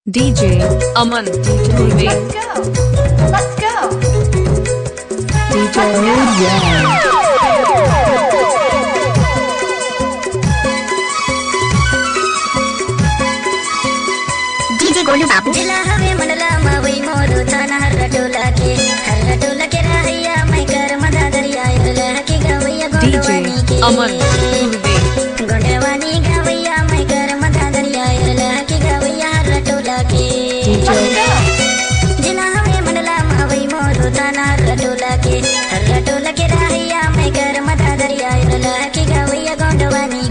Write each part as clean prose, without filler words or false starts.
DJ Aman Dhurve. Let's go. DJ Rudra. DJ Golu बाबू जिला हवे मंडला मावई मोदो थाना हर टोला के राहिया मैं कर मदा दरिया इरला के गवैया गोंडवानी के Aman Dhurve. गोंडवानी गवैया मैं कर मदा दरिया इरला के गवैया हर टोला के जिला हवे मंडला मावई मोदो थाना हर टोला के राहिया मैं कर मदा दरिया इरला के गवैया गोंडवानी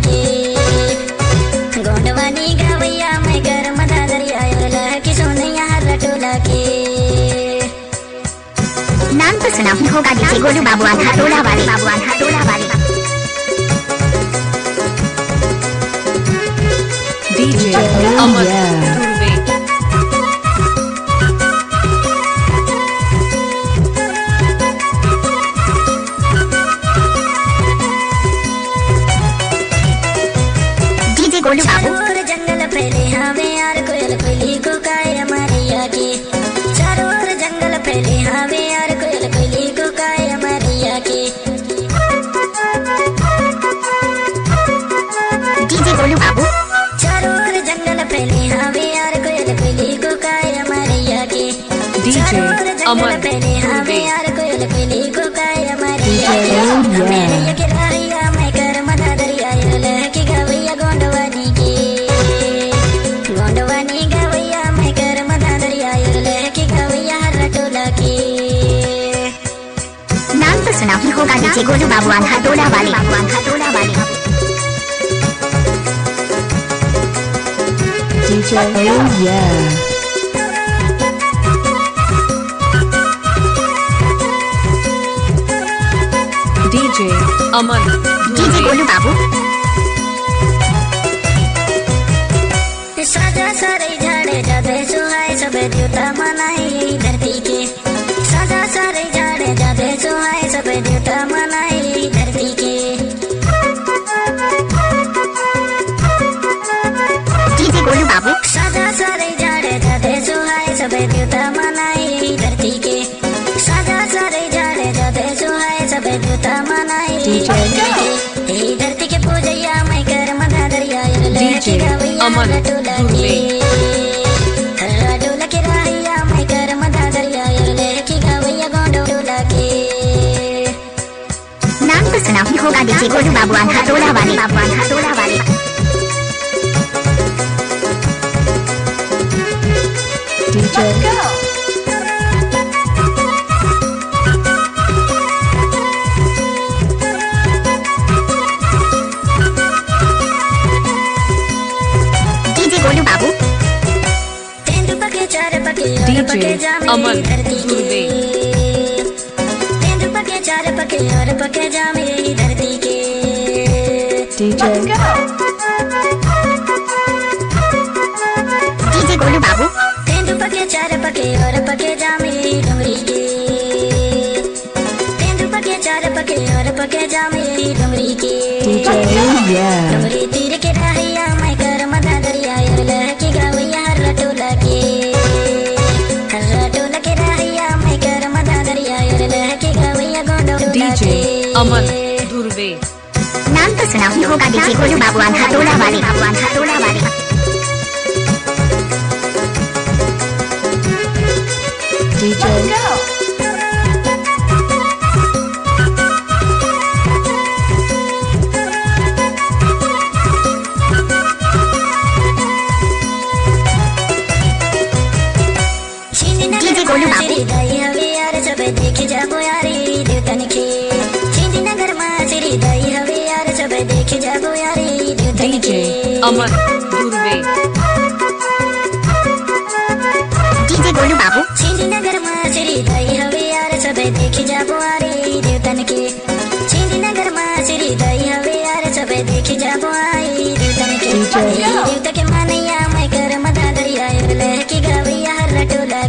गवैया मैं कर मदा दरिया इरला के सोनैया हर टोला के नाम तो सुना ही होगा डीजे गोलू बाबू हटोला वाले DJ Aman Dhurve. DJ Golu बाबू जंगल फैले हवे यार कोयल कोयली को काय मारिया के चारों ओर जंगल फैले हवे यार कोयल कोयली को काय मारिया के डीजे गोलू बाबू चारों ओर जंगल फैले हवे यार कोयल कोयली को काय मारिया के DJ Aman फैले हवे Dhurve. यार कोयल कोयली को काय मारिया के मेरे के राहिया मैं कर मदा दरिया इरला के गवैया गोंडवानी गवैया मैं कर मदा दरिया इरला के गवैया हर टोला के नाम तो सुना ही होगा डीजे गोलू बाबू हटोला वाले DJ Rudra. DJ Aman DJ Dhurve. Golu बाबू साजा सारे झाड़े जाते सुहाए सब देवता मनाए यही धरती के साजा सारे झाड़े जाते सुहाए सब देवता मनाए यही धरती के डीजे गोलू बाबू साजा सारे झाड़े जाते सुहाए सब देवता मनाए यही धरती के साजा सारे झाड़े जाते सुहाए सब देवता मनाए यही धरती के पूजैया मैं कर मदा दरिया DJ Aman Dhurve. टोला के राहिया मैं कर मदा दरिया की गवैया गोंडोला के नाम तो सुना ही होगा डीजे गोलू बाबू हटोला वाले DJ Go. डीजे गोलू बाबू तेंदु पके चार पके और पके जामे Aman धरती के Dhurve. तेंदु पके चार पके और पके जामे धरती के DJ Go. डीजे गोलू बाबू तेंदु पके चार पके और पके जामे डुमरी के तेंदु पके चार पके और पके जामे डुमरी के DJ Rudra. डुमरी तीर के राहिया मैं कर मदा दरिया इरला के गवैया हर टोला के राहिया मैं कर मदा दरिया इरला के गवैया गोंडोला DJ Aman Dhurve. नाम तो सुना ही होगा डीजे गोलू बाबू हटोला वाले DJ Go. डीजे गोलू बाबू दाई हवे यार सब देख जाबो यारी देवतन के छिंदी नगर मा सिरी दाई हवे यार सब देख जाबो यारी देवतन DJ के Aman Dhurve. डीजे गोलू बाबू छिंदी नगर मा सिरी दाई हवे यार सब देख जाबो यारी देवतन के छिंदी नगर मा सिरी दाई हवे यार सब देख जाबो यारी देवतन के देवत के मानैया मैं कर मदा दरिया इरला के गवैया हर टोला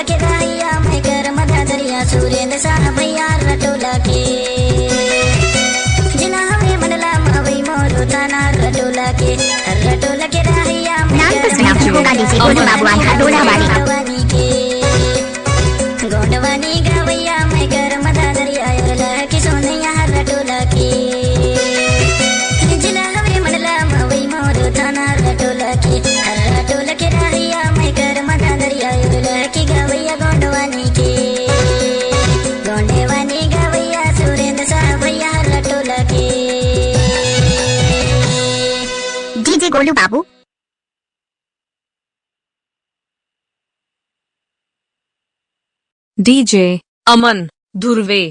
के राहिया मैं कर मदा दरिया सूर्य साह भैया हर टोला के जिला हवे मंडला मावई मोरो थाना डीजे गोलू बाबू आंध्र डोला वाली गोंडवानी गवैया मैं कर मदा दरिया अगला की सोनैया हर टोला की जिला हवे मंडला मवई मोर थाना हर टोला की राहिया मैं कर मदा दरिया अगला की गवैया गोंडवानी की गोंडवानी गवैया सुरेंद्र साहब भैया हर टोला की डीजे गोलू बाबू DJ अमन धुर्वे